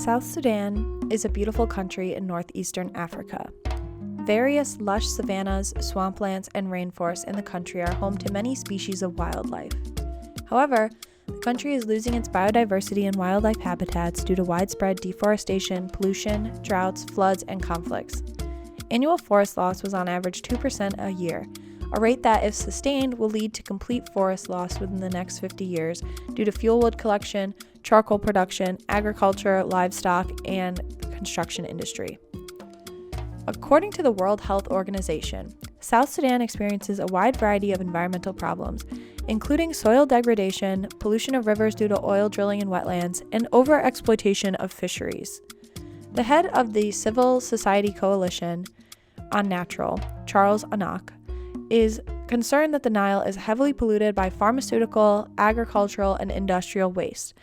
South Sudan is a beautiful country in northeastern Africa. Various lush savannas, swamplands, and rainforests in the country are home to many species of wildlife. However, the country is losing its biodiversity and wildlife habitats due to widespread deforestation, pollution, droughts, floods, and conflicts. Annual forest loss was on average 2% a year, a rate that, if sustained, will lead to complete forest loss within the next 50 years due to fuel wood collection, charcoal production, agriculture, livestock, and construction industry. According to the World Health Organization, South Sudan experiences a wide variety of environmental problems, including soil degradation, pollution of rivers due to oil drilling in wetlands, and overexploitation of fisheries. The head of the Civil Society Coalition on Natural, Charles Anak, is concerned that the Nile is heavily polluted by pharmaceutical, agricultural, and industrial waste,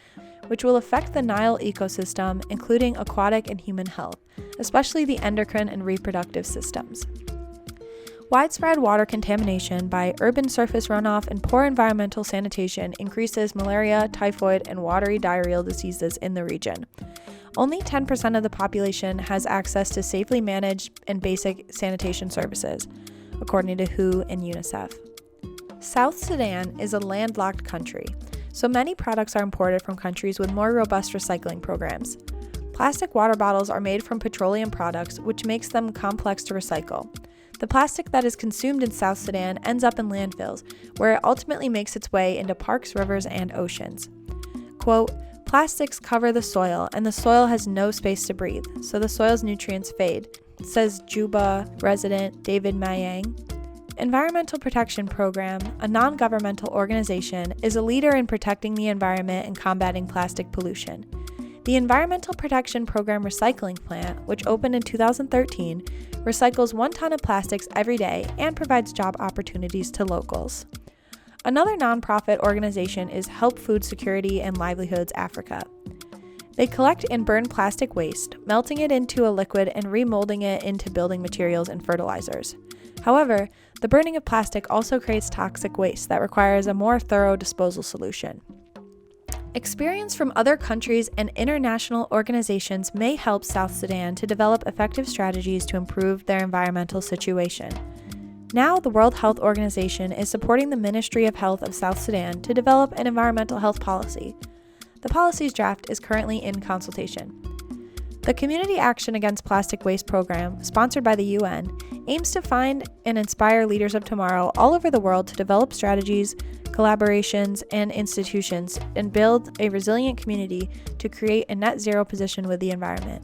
which will affect the Nile ecosystem, including aquatic and human health, especially the endocrine and reproductive systems. Widespread water contamination by urban surface runoff and poor environmental sanitation increases malaria, typhoid, and watery diarrheal diseases in the region. Only 10% of the population has access to safely managed and basic sanitation services, according to WHO and UNICEF. South Sudan is a landlocked country, so many products are imported from countries with more robust recycling programs. Plastic water bottles are made from petroleum products, which makes them complex to recycle. The plastic that is consumed in South Sudan ends up in landfills, where it ultimately makes its way into parks, rivers, and oceans. Quote, "Plastics cover the soil, and the soil has no space to breathe, so the soil's nutrients fade," says Juba resident David Mayang. Environmental Protection Program, a non-governmental organization, is a leader in protecting the environment and combating plastic pollution. The Environmental Protection Program recycling plant, which opened in 2013, recycles 1 ton of plastics every day and provides job opportunities to locals. Another nonprofit organization is Help Food Security and Livelihoods Africa. They collect and burn plastic waste, melting it into a liquid and remolding it into building materials and fertilizers. However, the burning of plastic also creates toxic waste that requires a more thorough disposal solution. Experience from other countries and international organizations may help South Sudan to develop effective strategies to improve their environmental situation. Now, the World Health Organization is supporting the Ministry of Health of South Sudan to develop an environmental health policy. The policy's draft is currently in consultation. The Community Action Against Plastic Waste program, sponsored by the UN, aims to find and inspire leaders of tomorrow all over the world to develop strategies, collaborations, and institutions, and build a resilient community to create a net zero position with the environment.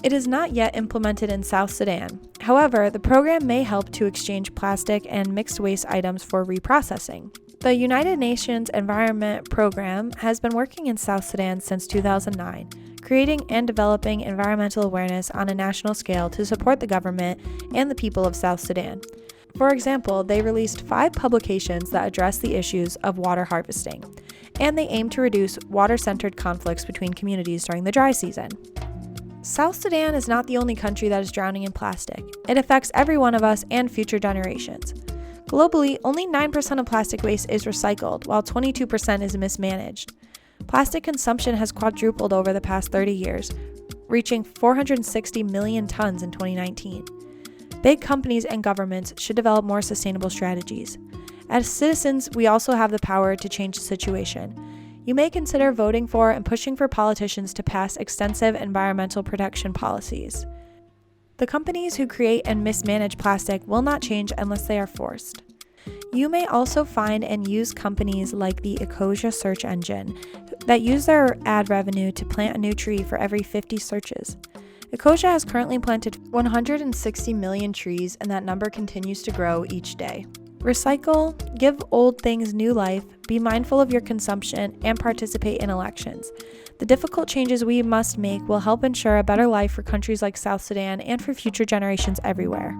It is not yet implemented in South Sudan. However, the program may help to exchange plastic and mixed waste items for reprocessing. The United Nations Environment Program has been working in South Sudan since 2009, creating and developing environmental awareness on a national scale to support the government and the people of South Sudan. For example, they released 5 publications that address the issues of water harvesting, and they aim to reduce water-centered conflicts between communities during the dry season. South Sudan is not the only country that is drowning in plastic. It affects every one of us and future generations. Globally, only 9% of plastic waste is recycled, while 22% is mismanaged. Plastic consumption has quadrupled over the past 30 years, reaching 460 million tons in 2019. Big companies and governments should develop more sustainable strategies. As citizens, we also have the power to change the situation. You may consider voting for and pushing for politicians to pass extensive environmental protection policies. The companies who create and mismanage plastic will not change unless they are forced. You may also find and use companies like the Ecosia search engine that use their ad revenue to plant a new tree for every 50 searches. Ecosia has currently planted 160 million trees, and that number continues to grow each day. Recycle, give old things new life, be mindful of your consumption, and participate in elections. The difficult changes we must make will help ensure a better life for countries like South Sudan and for future generations everywhere.